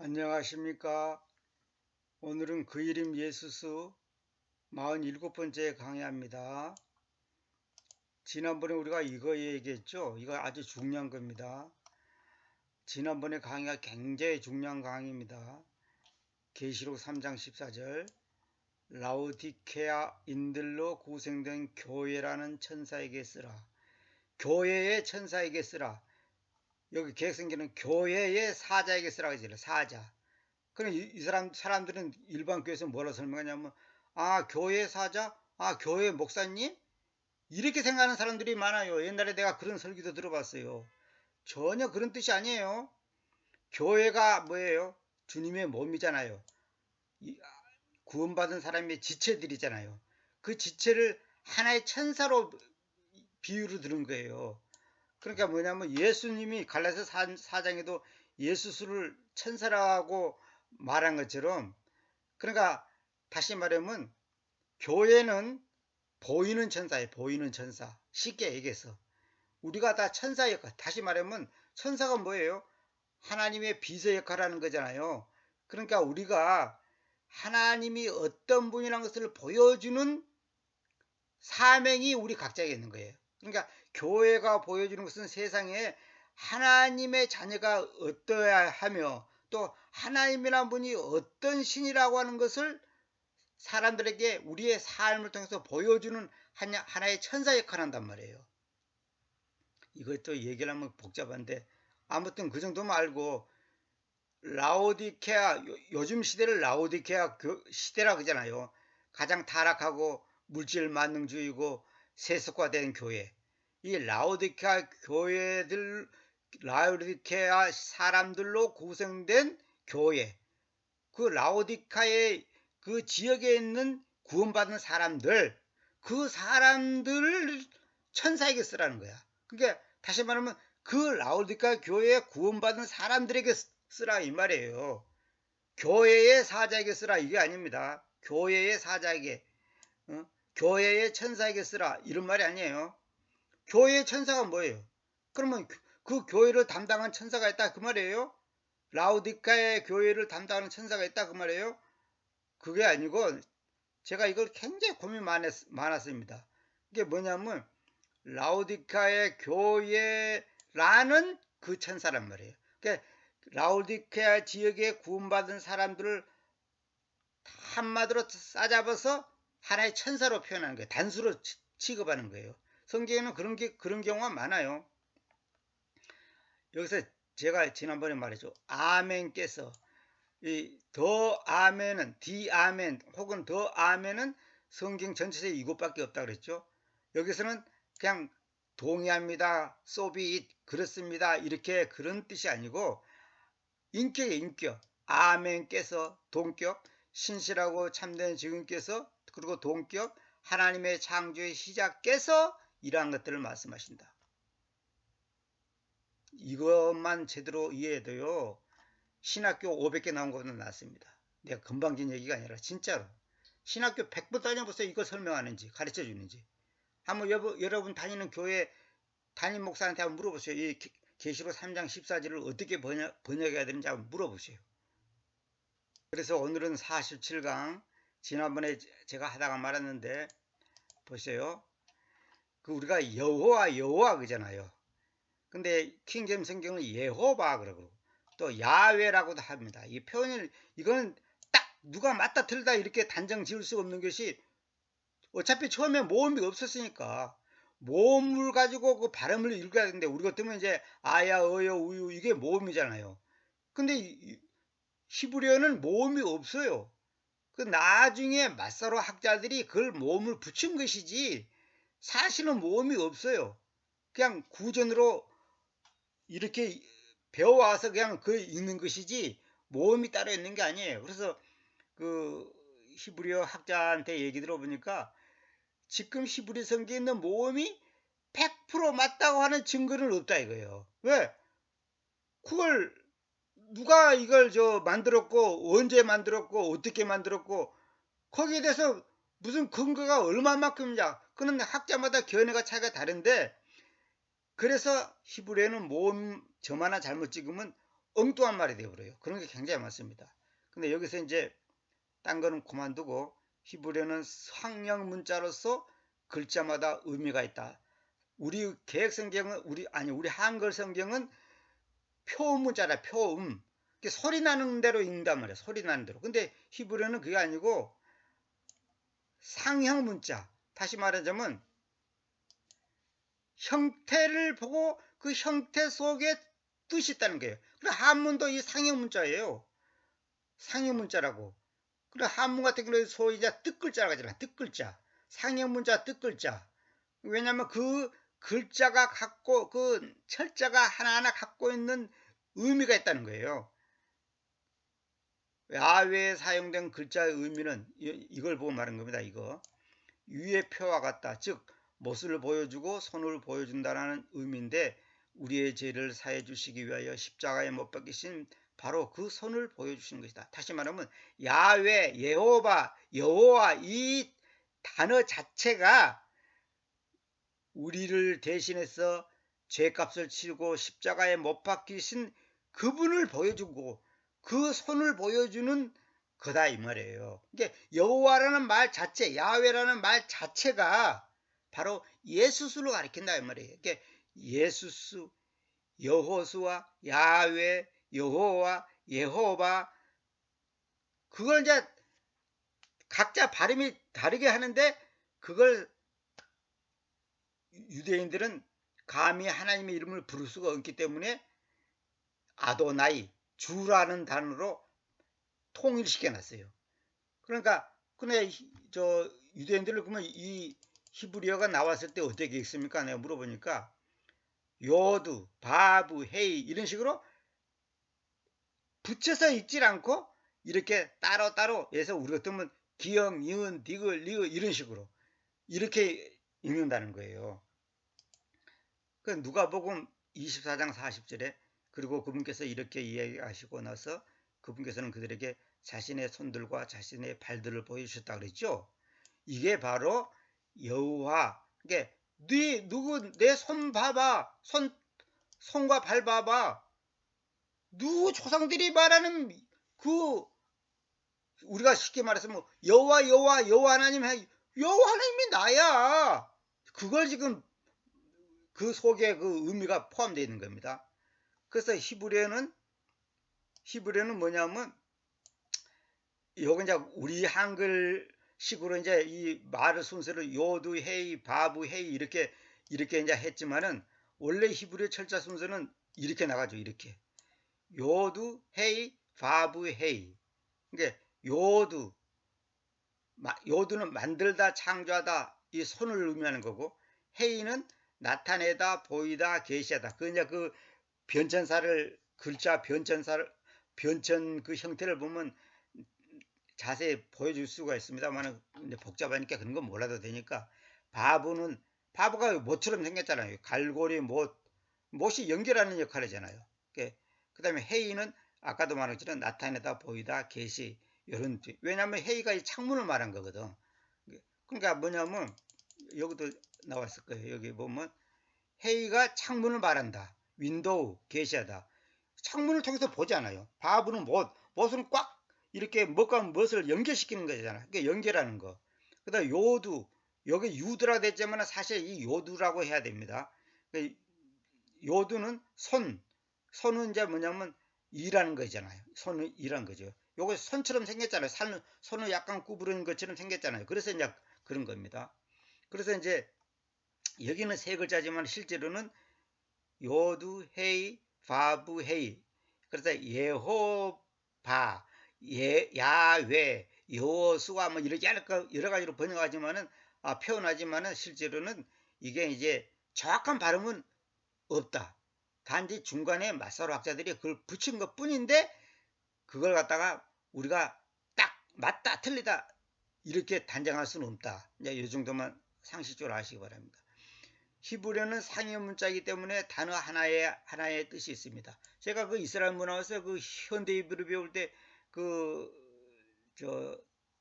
안녕하십니까. 오늘은 그 이름 예수수 47번째 강의합니다. 지난번에 우리가 이거 얘기했죠. 이거 아주 중요한 겁니다. 지난번에 강의가 굉장히 중요한 강의입니다. 계시록 3장 14절 라오디케아인들로 구성된 교회라는 천사에게 쓰라. 교회의 천사에게 쓰라. 여기 개혁성경은 교회의 사자에게 쓰라고 했잖아요. 사자. 그럼 이 사람들은 일반 교회에서 뭐라 설명하냐면, 교회 사자? 교회 목사님? 이렇게 생각하는 사람들이 많아요. 옛날에 내가 그런 설교도 들어봤어요. 전혀 그런 뜻이 아니에요. 교회가 뭐예요? 주님의 몸이잖아요. 구원받은 사람의 지체들이잖아요. 그 지체를 하나의 천사로 비유로 들은 거예요. 그러니까 뭐냐면 예수님이 갈라디아 4장에도 예수를 천사라고 말한 것처럼, 그러니까 다시 말하면 교회는 보이는 천사예요. 보이는 천사. 쉽게 얘기해서 우리가 다 천사 역할. 다시 말하면 천사가 뭐예요? 하나님의 비서 역할을 하는 거잖아요. 그러니까 우리가 하나님이 어떤 분이라는 것을 보여주는 사명이 우리 각자에게 있는 거예요. 그러니까 교회가 보여주는 것은 세상에 하나님의 자녀가 어떠해야 하며, 또 하나님이라는 분이 어떤 신이라고 하는 것을 사람들에게 우리의 삶을 통해서 보여주는 하나의 천사 역할을 한단 말이에요. 이것도 얘기를 하면 복잡한데, 아무튼 그 정도만 알고, 라오디케아, 요즘 시대를 라오디케아 시대라 그러잖아요. 가장 타락하고 물질 만능주의고 세속화된 교회. 이 라오디케아 교회들, 라오디케아 사람들로 구성된 교회. 그 라오디카의 그 지역에 있는 구원받은 사람들, 그 사람들을 천사에게 쓰라는 거야. 그러니까 다시 말하면 그 라오디카 교회에 구원받은 사람들에게 쓰라 이 말이에요. 교회의 사자에게 쓰라 이게 아닙니다. 교회의 사자에게, 교회의 천사에게 쓰라 이런 말이 아니에요. 교회의 천사가 뭐예요? 그러면 그 교회를 담당한 천사가 있다 그 말이에요? 라오디카의 교회를 담당하는 천사가 있다 그 말이에요? 그게 아니고, 제가 이걸 굉장히 고민 많았습니다. 이게 뭐냐면 라오디카의 교회라는 그 천사란 말이에요. 그러니까 라오디케아 지역에 구원받은 사람들을 한마디로 싸잡아서 하나의 천사로 표현하는 거예요. 단수로 취급하는 거예요. 성경에는 그런 경우가 많아요. 여기서 제가 지난번에 말했죠. 아멘께서, 이 더 아멘은, 디 아멘 혹은 더 아멘은 성경 전체에 이것밖에 없다 그랬죠. 여기서는 그냥 동의합니다, 소비 그렇습니다 이렇게 그런 뜻이 아니고, 인격의 인격, 아멘께서 동격, 신실하고 참된 지금께서, 그리고 동격, 하나님의 창조의 시작께서 이러한 것들을 말씀하신다. 이것만 제대로 이해해도요, 신학교 500개 나온 것보다 낫습니다. 내가 금방진 얘기가 아니라 진짜로. 신학교 100번 따져보세요. 이거 설명하는지 가르쳐 주는지. 한번 여러분 다니는 교회 담임 목사한테 한번 물어보세요. 이 계시록 3장 14절을 어떻게 번역해야 되는지 한번 물어보세요. 그래서 오늘은 47강, 지난번에 제가 하다가 말았는데 보세요. 그 우리가 여호와 그잖아요. 근데 킹제임 성경은 예호바 그러고 또 야훼라고도 합니다. 이 표현을, 이거는 딱 누가 맞다 틀다 이렇게 단정 지을 수 없는 것이, 어차피 처음에 모음이 없었으니까 모음을 가지고 그 발음을 읽어야 되는데, 우리 같으면 이제 아야 어여 우유 이게 모음이잖아요. 근데 히브리어는 모음이 없어요. 그 나중에 마사로 학자들이 그걸 모음을 붙인 것이지 사실은 모음이 없어요. 그냥 구전으로 이렇게 배워와서 그냥 그 읽는 것이지 모음이 따로 있는 게 아니에요. 그래서 그 히브리어 학자한테 얘기 들어보니까 지금 히브리 성경에 있는 모음이 100% 맞다고 하는 증거는 없다 이거예요. 왜? 그걸 누가 이걸 만들었고 언제 만들었고 어떻게 만들었고 거기에 대해서 무슨 근거가 얼마만큼이냐, 그는 학자마다 견해가 차이가 다른데, 그래서 히브리어는 모음 점 하나 잘못 찍으면 엉뚱한 말이 되어버려요. 그런 게 굉장히 많습니다. 근데 여기서 이제 딴 거는 그만두고 히브리어는 상형 문자로서 글자마다 의미가 있다. 우리 개혁 성경은 우리 한글 성경은 표음문자라 표음. 소리 나는 대로 읽는단 말이야. 소리 나는 대로. 근데 히브리어는 그게 아니고 상형 문자. 다시 말하자면 형태를 보고 그 형태 속에 뜻이 있다는 거예요. 그래 한문도 이 상형 문자예요. 상형 문자라고. 그래 한문 같은 경우는 소위 이제 뜻글자라고 하잖아. 뜻글자. 상형 문자 뜻글자. 왜냐면 그 글자가 갖고 그 철자가 하나하나 갖고 있는 의미가 있다는 거예요. 야외에 사용된 글자의 의미는 이걸 보고 말한 겁니다. 이거 위의 표와 같다. 즉 못을 보여주고 손을 보여준다는 의미인데 우리의 죄를 사해 주시기 위하여 십자가에 못 박히신 바로 그 손을 보여주시는 것이다. 다시 말하면 야외, 여호와 이 단어 자체가 우리를 대신해서 죄값을 치르고 십자가에 못 박히신 그분을 보여주고 그 손을 보여주는 거다 이 말이에요. 그러니까 여호와라는 말 자체, 야훼라는 말 자체가 바로 예수수를 가리킨다 이 말이에요. 그러니까 예수수, 여호수아, 야훼, 여호와, 예호바 그걸 이제 각자 발음이 다르게 하는데 그걸 유대인들은 감히 하나님의 이름을 부를 수가 없기 때문에 아도나이, 주라는 단어로 통일시켜 놨어요. 그러니까 근데 저 유대인들을 보면 이 히브리어가 나왔을 때 어떻게 읽습니까? 내가 물어보니까 요두, 바브, 헤이 이런 식으로 붙여서 읽질 않고 이렇게 따로따로 해서 우리 같으면 기역, 니은, 디귿, 리을 이런 식으로 이렇게 읽는다는 거예요. 그 누가복음 24장 40절에 그리고 그분께서 이렇게 이야기하시고 나서 그분께서는 그들에게 자신의 손들과 자신의 발들을 보여주셨다 그랬죠. 이게 바로 여호와. 그러니까 내 손 봐봐. 손과 발 봐봐. 누구 조상들이 말하는 그 우리가 쉽게 말해서 뭐 여호와 하나님 하나님이 나야. 그걸 지금 그 속에 그 의미가 포함되어 있는 겁니다. 그래서 히브리어는 뭐냐면 요거 이제 우리 한글식으로 이제 이 말의 순서를 요두 헤이 바부 헤이 이렇게 이제 했지만은 원래 히브리어 철자 순서는 이렇게 나가죠. 이렇게 요두 헤이 바부 헤이. 그러니까 요두는 만들다 창조하다 이 손을 의미하는 거고 헤이는 나타내다 보이다 계시하다. 그 이제 그 변천사를 글자 변천 그 형태를 보면 자세히 보여줄 수가 있습니다만 복잡하니까 그런 건 몰라도 되니까 바보가 못처럼 생겼잖아요. 갈고리 못이 연결하는 역할을 하잖아요. 그 다음에 헤이는 아까도 말한 것처럼 나타내다 보이다 계시 이런 왜냐하면 헤이가 이 창문을 말한 거거든. 그러니까 뭐냐면 여기도 나왔을 거예요. 여기 보면 헤이가 창문을 말한다. 윈도우 계시하다. 창문을 통해서 보지 않아요. 바보는 못은 꽉 이렇게 무엇을 연결시키는 거잖아. 그러니까 연결하는 거. 그다음 요두 여기 유두라 됐지만 사실 이 요두라고 해야 됩니다. 요두는 손은 이제 뭐냐면 일하는 거잖아요. 손은 일하는 거죠. 요거 손처럼 생겼잖아요. 손을 약간 구부러진 것처럼 생겼잖아요. 그래서 이제 그런 겁니다. 그래서 이제 여기는 세 글자지만 실제로는 요두 헤이 바부 헤이. 그래서 예호바 야훼 여호수아 뭐 이렇게 여러 가지로 번역하지만은 표현하지만은 실제로는 이게 이제 정확한 발음은 없다. 단지 중간에 마사로 학자들이 그걸 붙인 것 뿐인데 그걸 갖다가 우리가 딱 맞다 틀리다 이렇게 단정할 수는 없다. 이제 이 정도만 상식적으로 아시기 바랍니다. 히브리어는 상형 문자이기 때문에 단어 하나의 뜻이 있습니다. 제가 그 이스라엘 문화에서 그 현대 히브리 배울 때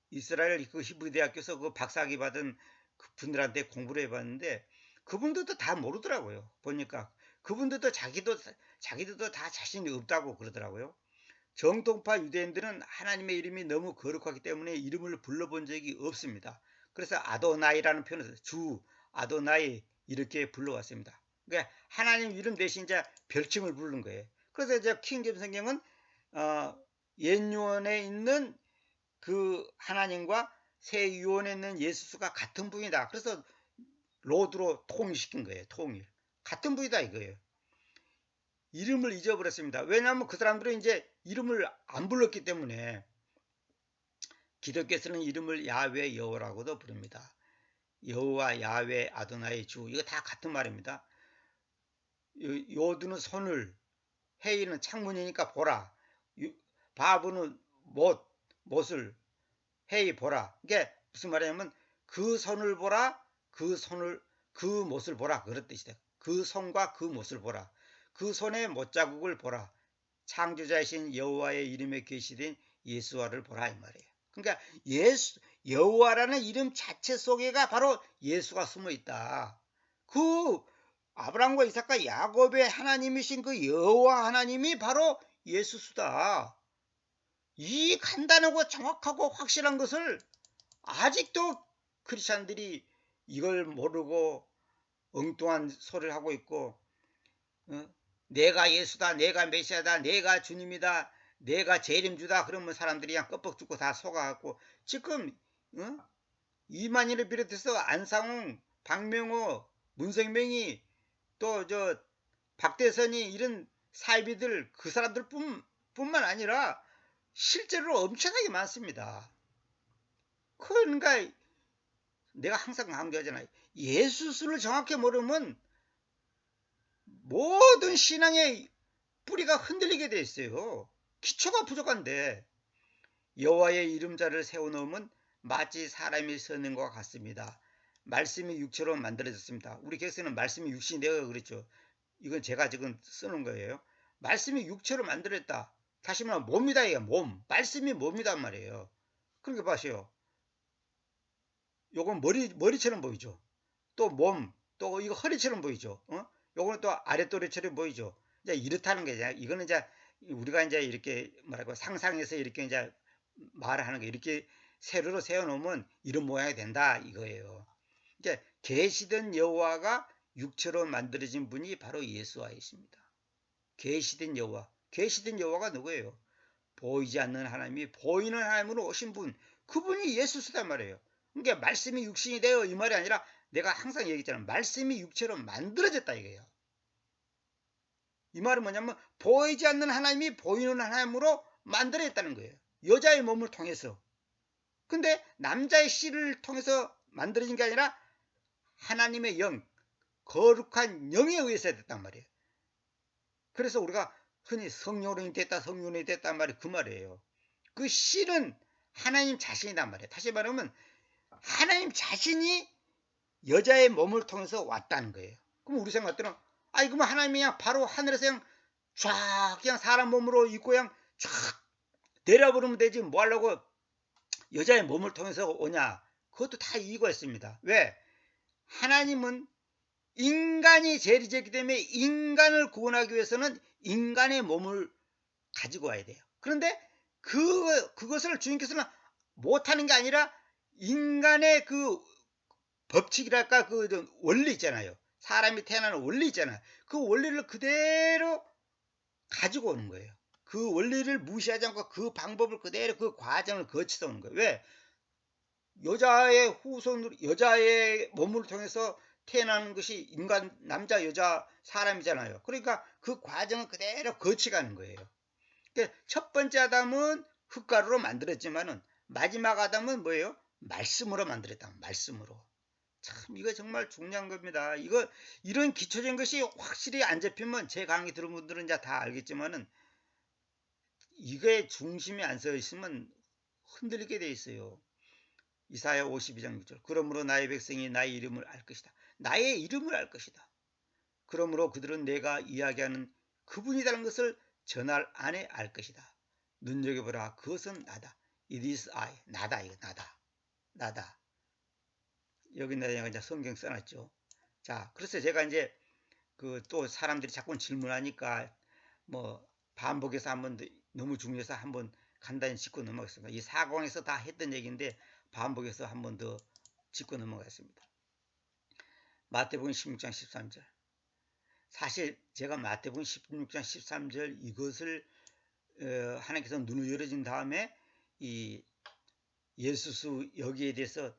이스라엘 그 히브리 대학교에서 그 박사학위 받은 그 분들한테 공부를 해봤는데 그분들도 다 모르더라고요. 보니까 그분들도 자기들도 다 자신이 없다고 그러더라고요. 정통파 유대인들은 하나님의 이름이 너무 거룩하기 때문에 이름을 불러본 적이 없습니다. 그래서 아도나이라는 표현을 써요. 주 아도나이 이렇게 불러왔습니다. 그러니까 하나님 이름 대신 이제 별칭을 부르는 거예요. 그래서 이제 킹제임스 성경은 옛 유언에 있는 그 하나님과 새 유언에 있는 예수가 같은 분이다. 그래서 로드로 통일시킨 거예요. 통일. 같은 분이다 이거예요. 이름을 잊어버렸습니다. 왜냐하면 그 사람들은 이제 이름을 안 불렀기 때문에. 기독교에서는 이름을 야훼 여호와라고도 부릅니다. 여호와 야훼 아도나이 주 이거 다 같은 말입니다. 요두는 손을, 헤이는 창문이니까 보라, 바브는 못을, 헤이 보라. 이게 무슨 말이냐면 그 손을 보라, 그 못을 보라 그런 뜻이다. 그 손과 그 못을 보라. 그 손의 못자국을 보라. 창조자이신 여호와의 이름에 계시된 예수와를 보라 이 말이에요. 그러니까 여호와라는 이름 자체 속에가 바로 예수가 숨어 있다. 그 아브라함과 이삭과 야곱의 하나님이신 그 여호와 하나님이 바로 예수수다. 이 간단하고 정확하고 확실한 것을 아직도 크리스찬들이 이걸 모르고 엉뚱한 소리를 하고 있고, 내가 예수다, 내가 메시아다, 내가 주님이다, 내가 재림주다 그러면 사람들이 그냥 껍벅 죽고 다 속아갖고 지금 이만희를 비롯해서 안상홍, 박명호, 문생명이 또 저 박대선이 이런 사이비들 그 사람들 뿐만 아니라 실제로 엄청나게 많습니다. 그러니까 내가 항상 강조하잖아요. 예수를 정확히 모르면 모든 신앙의 뿌리가 흔들리게 돼 있어요. 기초가 부족한데 여호와의 이름자를 세워놓으면 마치 사람이 서는 것 같습니다. 말씀이 육체로 만들어졌습니다. 우리 교회에서는 말씀이 육신이 되어 그랬죠. 이건 제가 지금 쓰는 거예요. 말씀이 육체로 만들었다. 다시 말하면 몸이다 이게 몸. 말씀이 몸이단 말이에요. 그러니까 봐세요. 요건 머리처럼 보이죠. 또 몸, 또 이거 허리처럼 보이죠. 요거는 또 아랫도리처럼 보이죠. 이제 이렇다는 게 이거는 이제 우리가 이제 이렇게 뭐라고 상상해서 이렇게 이제 말을 하는 게 이렇게 세로로 세워놓으면 이런 모양이 된다 이거예요. 이제 계시된 여호와가 육체로 만들어진 분이 바로 예수와이십니다. 계시된 여호와, 계시된 여호와가 누구예요? 보이지 않는 하나님이 보이는 하나님으로 오신 분, 그분이 예수시단 말이에요. 그러니까 말씀이 육신이 되어 이 말이 아니라 내가 항상 얘기했잖아. 말씀이 육체로 만들어졌다 이거예요. 이 말은 뭐냐면 보이지 않는 하나님이 보이는 하나님으로 만들어졌다는 거예요. 여자의 몸을 통해서. 근데 남자의 씨를 통해서 만들어진 게 아니라 하나님의 영, 거룩한 영에 의해서 됐단 말이에요. 그래서 우리가 흔히 성령이 됐다, 성령이 됐단 말이 그 말이에요. 그 씨는 하나님 자신이란 말이에요. 다시 말하면 하나님 자신이 여자의 몸을 통해서 왔다는 거예요. 그럼 우리 생각들은 그러면 하나님이 그냥 바로 하늘에서 그냥 쫙 그냥 사람 몸으로 입고 그냥 쫙 내려버리면 되지 뭐 하려고 여자의 몸을 통해서 오냐. 그것도 다 이유가 있습니다. 왜? 하나님은 인간이 죄를 지었기 때문에 인간을 구원하기 위해서는 인간의 몸을 가지고 와야 돼요. 그런데 그것을 주님께서는 못하는 게 아니라 인간의 그 법칙이랄까 그 원리 있잖아요. 사람이 태어나는 원리 있잖아요. 그 원리를 그대로 가지고 오는 거예요. 그 원리를 무시하지 않고 그 방법을 그대로 그 과정을 거쳐서 오는 거예요. 왜? 여자의 후손으로 여자의 몸을 통해서 태어나는 것이 인간 남자 여자 사람이잖아요. 그러니까 그 과정을 그대로 거쳐가는 거예요. 그러니까 첫 번째 아담은 흙가루로 만들었지만은 마지막 아담은 뭐예요? 말씀으로 만들었다. 말씀으로. 참 이거 정말 중요한 겁니다. 이런 기초적인 것이 확실히 안 잡히면 제 강의 들은 분들은 이제 다 알겠지만은 이게 중심이 안 서 있으면 흔들리게 돼 있어요. 이사야 52장 6절. 그러므로 나의 백성이 나의 이름을 알 것이다. 나의 이름을 알 것이다. 그러므로 그들은 내가 이야기하는 그분이라는 것을 전할 안에 알 것이다. 눈여겨보라. 그것은 나다. It is I. 나다. 이거 나다. 나다. 여기 내가 이제 성경 써놨죠. 자, 그래서 제가 이제 또 사람들이 자꾸 질문하니까 뭐 반복해서 한번 너무 중요해서 한번 간단히 짚고 넘어가겠습니다. 이 사공에서 다 했던 얘기인데 반복해서 한 번 더 짚고 넘어가겠습니다. 마태복음 16장 13절. 사실 제가 마태복음 16장 13절 이것을 하나님께서 눈을 열어준 다음에 이 예수수 여기에 대해서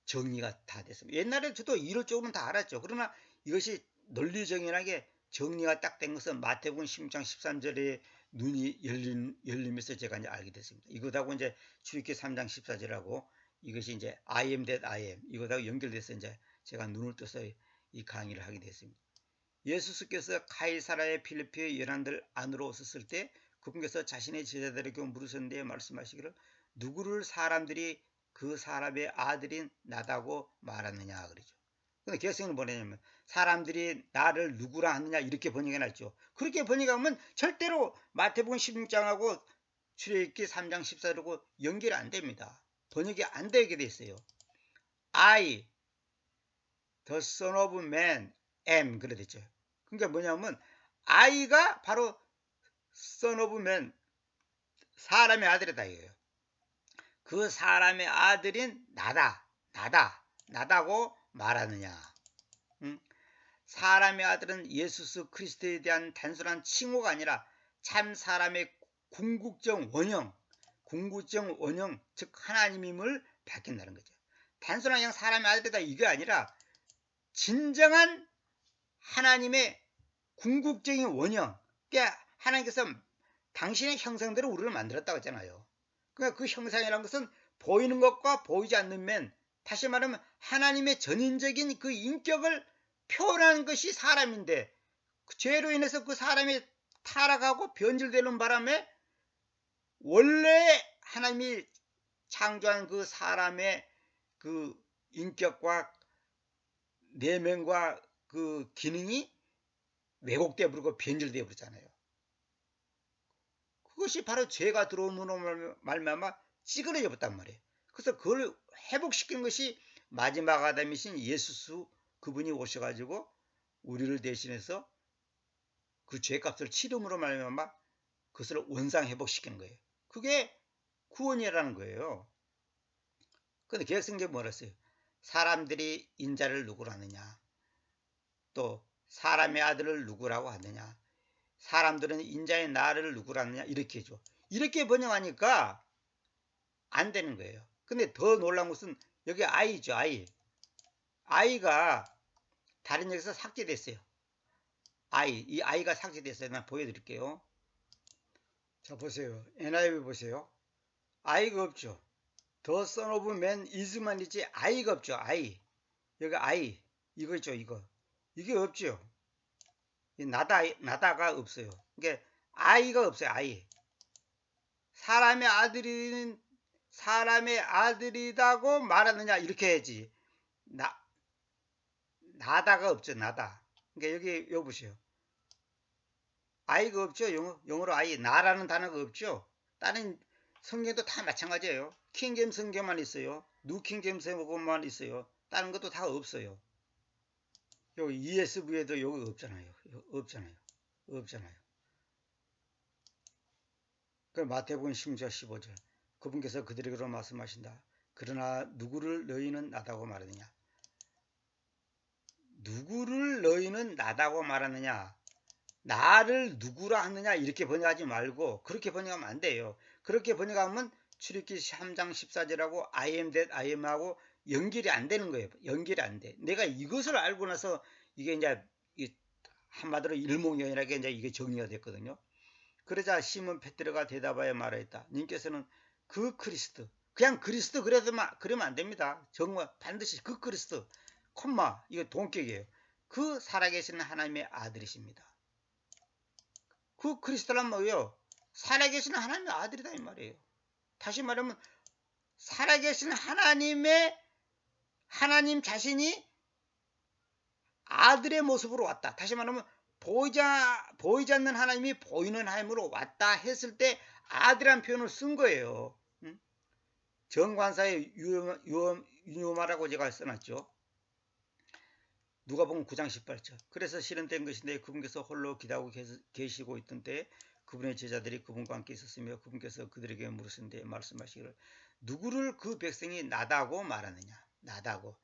정리가 다 됐습니다. 옛날에 저도 이론적으로는 다 알았죠. 그러나 이것이 논리정연하게 정리가 딱 된 것은 마태복음 16장 13절에 눈이 열리면서 제가 이제 알게 됐습니다. 이것하고 이제 출애굽기 3장 14절하고 이것이 이제 I am that I am 이것하고 연결돼서 이제 제가 눈을 떠서 이 강의를 하게 됐습니다. 예수께서 카이사라의 필리피의 연안들 안으로 오셨을 때 그분께서 자신의 제자들에게 물으셨는데 말씀하시기를 누구를 사람들이 그 사람의 아들인 나다고 말하느냐 그러죠. 근데 개성은 뭐냐면 사람들이 나를 누구라 하느냐 이렇게 번역해 놨죠. 그렇게 번역하면 절대로 마태복음 16장하고 출애굽기 3장 14절하고 연결이 안 됩니다. 번역이 안 되게 돼 있어요. I, the son of man, am 그래 됐죠. 그러니까 뭐냐면 I가 바로 son of man, 사람의 아들이다 이거예요. 그 사람의 아들인 나다고 말하느냐. 사람의 아들은 예수 그리스도에 대한 단순한 칭호가 아니라 참 사람의 궁극적 원형, 즉 하나님임을 밝힌다는 거죠. 단순한 그냥 사람의 아들이다 이게 아니라 진정한 하나님의 궁극적인 원형. 그러니까 하나님께서 당신의 형상대로 우리를 만들었다고 했잖아요. 그러니까 그 형상이라는 것은 보이는 것과 보이지 않는 면, 다시 말하면 하나님의 전인적인 그 인격을 표현하는 것이 사람인데 죄로 인해서 그 사람이 타락하고 변질되는 바람에 원래 하나님이 창조한 그 사람의 그 인격과 내면과 그 기능이 왜곡되어 버리고 변질되어 버리잖아요. 그것이 바로 죄가 들어옴으로 말미암아 찌그러져 버렸단 말이에요. 그래서 그걸 회복시킨 것이 마지막 아담이신 예수 그분이 오셔가지고 우리를 대신해서 그 죄값을 치름으로 말미암아 그것을 원상 회복시키는 거예요. 그게 구원이라는 거예요. 근데 개혁성경에 뭐라 했어요? 사람들이 인자를 누구로 하느냐, 또 사람의 아들을 누구라고 하느냐, 사람들은 인자의 나를 누구로 하느냐 이렇게 해줘. 이렇게 번역하니까 안 되는 거예요. 근데 더 놀라운 것은 여기 I죠. I가 다른 역에서 삭제됐어요. 이 I가 삭제됐어요. 난 보여드릴게요. 자 보세요. NIV 보세요. I가 없죠. The Son of Man is만 있지 I가 없죠. 여기 I 이거 있죠. 이게 없죠. 나다가 없어요. 그러니까 I가 없어요. 사람의 아들이다고 말하느냐 이렇게 해야지. 나다가 없죠. 나다. 그러니까 여기 보세요. I가 없죠. 영어로 나라는 단어가 없죠. 다른 성경도 다 마찬가지예요. 킹제임스 성경만 있어요. 뉴킹제임스 성경만 있어요. 다른 것도 다 없어요. 여기 ESV에도 여기 없잖아요. 그 마태복음 16장 15절. 그분께서 그들에게로 말씀하신다. 그러나 누구를 너희는 나다고 말하느냐? 누구를 너희는 나다고 말하느냐? 나를 누구라 하느냐 이렇게 번역하지 말고 그렇게 번역하면 안 돼요. 그렇게 번역하면 출애굽기 3장 14절하고 I am that I am 하고 연결이 안 되는 거예요. 연결이 안 돼. 내가 이것을 알고 나서 이게 이제 한마디로 일목요연하게 이제 이게 정리가 됐거든요. 그러자 시몬 베드로가 대답하여 말하였다. 님께서는 그 그리스도, 그냥 그리스도 그러면 안 됩니다. 정말 반드시 그 그리스도, 콤마 이거 동격이에요. 그 살아계시는 하나님의 아들이십니다. 그 그리스도란 뭐예요? 살아계시는 하나님의 아들이다 이 말이에요. 다시 말하면 살아계시는 하나님 자신이 아들의 모습으로 왔다. 다시 말하면 보이지 않는 하나님이 보이는 하나님으로 왔다 했을 때 아들이라는 표현을 쓴 거예요. 정관사의 유효마라고 제가 써놨죠. 누가복음 9장 18절. 그래서 실현된 것인데 그분께서 홀로 기도하고 계시고 있던 때에 그분의 제자들이 그분과 함께 있었으며 그분께서 그들에게 물으신데 말씀하시기를 누구를 그 백성이 나다고 말하느냐. 나다고.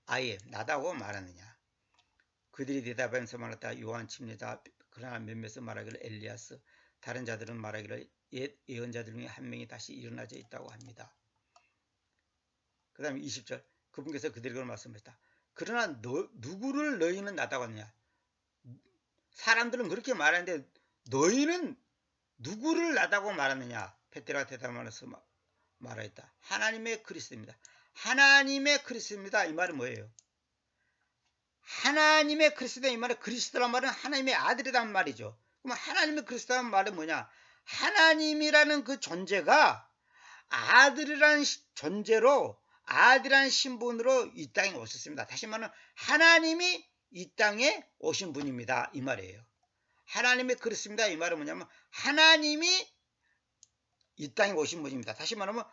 아예 나다고 말하느냐. 그들이 대답하면서 말했다. 요한 침례자. 그러나 몇몇은 말하기를 엘리야스. 다른 자들은 말하기를 옛 예언자들 중에 한 명이 다시 일어나져 있다고 합니다. 그 다음에 20절. 그분께서 그들에게 말씀하셨다. 그러나 누구를 너희는 나다고 하느냐. 사람들은 그렇게 말하는데 너희는 누구를 나다고 말하느냐. 베드로가 대답하면서 말하였다. 하나님의 그리스도입니다. 하나님의 그리스도입니다. 이 말은 뭐예요? 하나님의 그리스도. 이 말은 그리스도란 말은 하나님의 아들이란 말이죠. 그럼 하나님의 그리스도란 말은 뭐냐? 하나님이라는 그 존재가 아들이라는 존재로 아들이라는 신분으로 이 땅에 오셨습니다. 다시 말하면 하나님이 이 땅에 오신 분입니다. 이 말이에요. 하나님의 그리스도입니다. 이 말은 뭐냐면 하나님이 이 땅에 오신 분입니다. 다시 말하면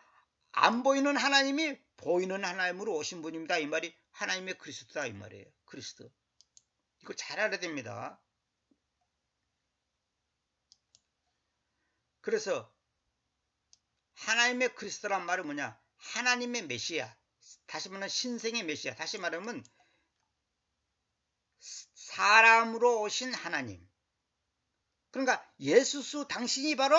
안 보이는 하나님이 보이는 하나님으로 오신 분입니다. 이 말이 하나님의 그리스도다 이 말이에요. 그리스도. 이거 잘 알아야 됩니다. 그래서 하나님의 그리스도란 말은 뭐냐? 하나님의 메시아. 다시 말하면 신생의 메시아. 다시 말하면 사람으로 오신 하나님. 그러니까 예수스 당신이 바로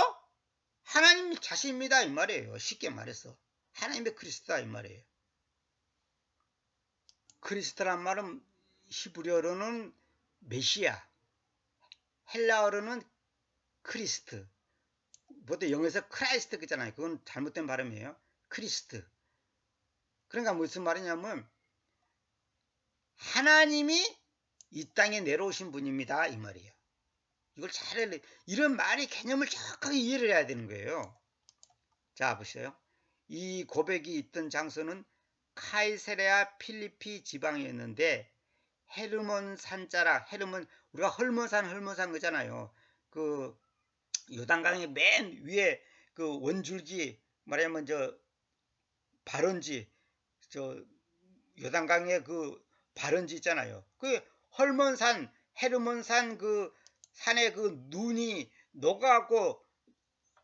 하나님 자신입니다 이 말이에요. 쉽게 말해서 하나님의 그리스도다 이 말이에요. 그리스도란 말은 히브리어로는 메시아, 헬라어로는 크리스트. 보통 영어에서 크라이스트 그잖아요. 그건 잘못된 발음이에요. 크리스트. 그러니까 무슨 말이냐면 하나님이 이 땅에 내려오신 분입니다 이 말이에요. 이걸 잘 해야 돼. 이런 말이 개념을 정확하게 이해를 해야 되는 거예요. 자 보세요. 이 고백이 있던 장소는 카이사레아 필리피 지방이었는데 헤르몬 산자락. 헤르몬 우리가 헐몬산 그잖아요. 그 요단강의 맨 위에 그 원줄기 말하면 저 발원지 저 요단강의 그 발원지 있잖아요. 그 헐몬산 헤르몬산 그 산에 그 눈이 녹아갖고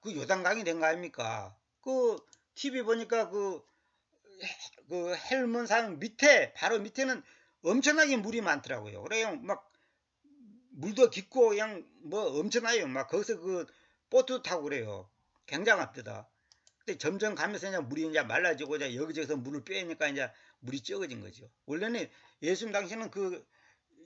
그 요단강이 된 거 아닙니까? 그 TV 보니까 그 헬몬산 밑에 바로 밑에는 엄청나게 물이 많더라고요. 그래요 막 물도 깊고 그냥 뭐 엄청나요. 막 거기서 그 보트 타고 그래요. 굉장합니다. 근데 점점 가면서 그냥 물이 이제 말라지고 이제 여기저기서 물을 빼니까 이제 물이 적어진 거죠. 원래는 예수님 당시에는 그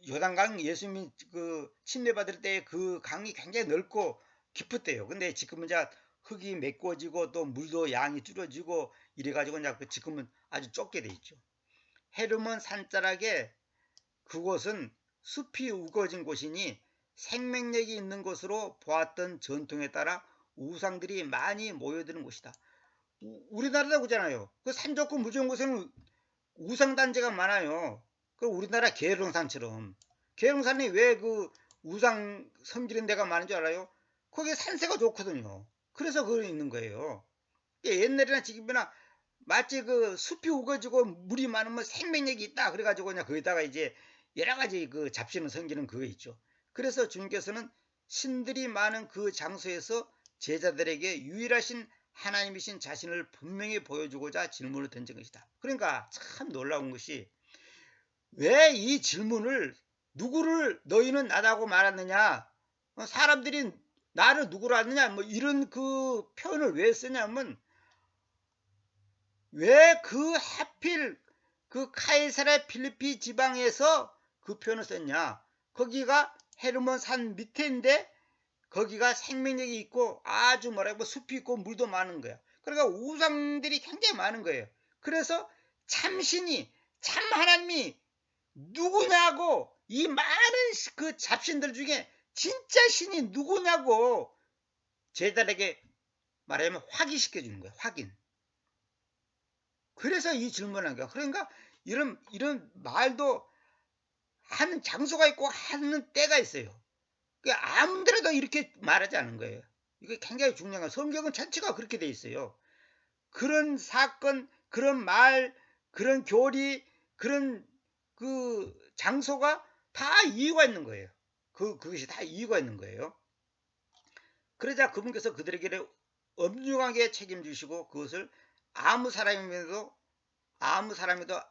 요단강 예수님이 그 침례받을 때 그 강이 굉장히 넓고 깊었대요. 근데 지금은 이제 흙이 메꿔지고 또 물도 양이 줄어지고 이래가지고 이제 지금은 아주 좁게 돼 있죠. 헤르몬 산자락에 그곳은 숲이 우거진 곳이니 생명력이 있는 곳으로 보았던 전통에 따라 우상들이 많이 모여드는 곳이다. 우리나라도 그잖아요. 그 산 좋고 물 좋은 곳에는 우상단지가 많아요. 그 우리나라 계룡산처럼. 계룡산이 왜 그 우상 섬기는 데가 많은 줄 알아요? 거기에 산세가 좋거든요. 그래서 그거 있는 거예요. 옛날이나 지금이나 마치 그 숲이 우거지고 물이 많으면 생명력이 있다. 그래가지고 그냥 거기다가 이제 여러 가지 그 잡신을 섬기는 그거 있죠. 그래서 주님께서는 신들이 많은 그 장소에서 제자들에게 유일하신 하나님이신 자신을 분명히 보여주고자 질문을 던진 것이다. 그러니까 참 놀라운 것이 왜 이 질문을 누구를 너희는 나다고 말하느냐? 사람들이 나를 누구로 하느냐? 뭐 이런 그 표현을 왜 쓰냐면 왜 그 하필 그 카이사라 필리피 지방에서 그 표현을 썼냐? 거기가 헤르몬 산 밑에인데 거기가 생명력이 있고 아주 뭐라고 숲이 있고 물도 많은 거야. 그러니까 우상들이 굉장히 많은 거예요. 그래서 참신이 참 하나님이 누구냐고 이 많은 그 잡신들 중에 진짜 신이 누구냐고 제자들에게 말하면 확인시켜 주는 거예요. 확인. 그래서 이 질문을 한 거야. 그러니까 이런 말도 하는 장소가 있고 하는 때가 있어요. 아무데라도 이렇게 말하지 않은 거예요. 이게 굉장히 중요한 거예요. 성경은 전체가 그렇게 돼 있어요. 그런 사건, 그런 말, 그런 교리, 그런 그 장소가 다 이유가 있는 거예요. 그것이 다 이유가 있는 거예요. 그러자 그분께서 그들에게 엄중하게 책임지시고 그것을 아무 사람에도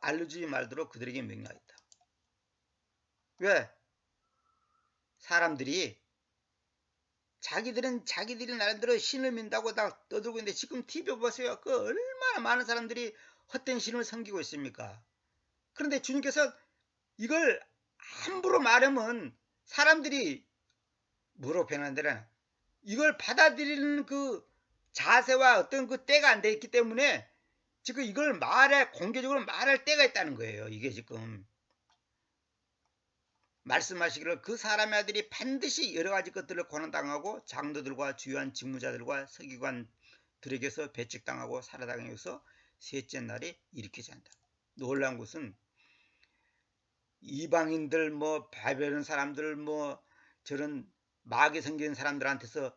알려주지 말도록 그들에게 명령하였다. 왜? 사람들이 자기들이 나름대로 신을 믿는다고 다 떠들고 있는데 지금 TV 보세요. 그 얼마나 많은 사람들이 헛된 신을 섬기고 있습니까? 그런데 주님께서 이걸 함부로 말하면 사람들이 뭐로 변한다나 이걸 받아들이는 그 자세와 어떤 그 때가 안 돼 있기 때문에 지금 이걸 공개적으로 말할 때가 있다는 거예요. 이게 지금 말씀하시기를 그 사람의 아들이 반드시 여러 가지 것들을 고난당하고 장로들과 주요한 직무자들과 서기관들에게서 배척당하고 살아당해서 셋째 날에 일으키지 한다. 놀라운 것은 이방인들 뭐 바벨론 사람들 뭐 저런 마귀 성긴 사람들한테서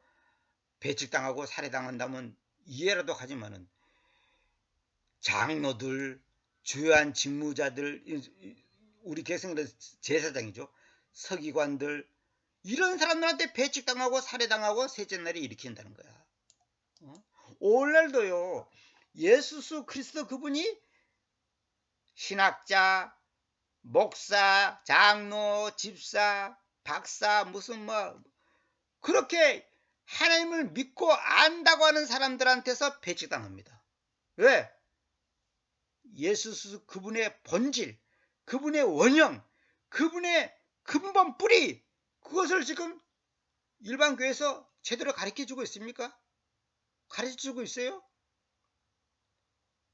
배척당하고 살해당한다면 이해라도 하지만은 장로들 주요한 직무자들 우리 개성의 제사장이죠. 서기관들 이런 사람들한테 배척당하고 살해당하고 셋째 날에 일으킨다는 거야. 오늘날도요. 예수 그리스도 그분이 신학자, 목사, 장로, 집사, 박사 무슨 뭐 그렇게 하나님을 믿고 안다고 하는 사람들한테서 배척당합니다. 왜? 예수 그분의 본질, 그분의 원형, 그분의 근본 뿌리 그것을 지금 일반 교회에서 제대로 가르쳐주고 있습니까? 가르쳐주고 있어요?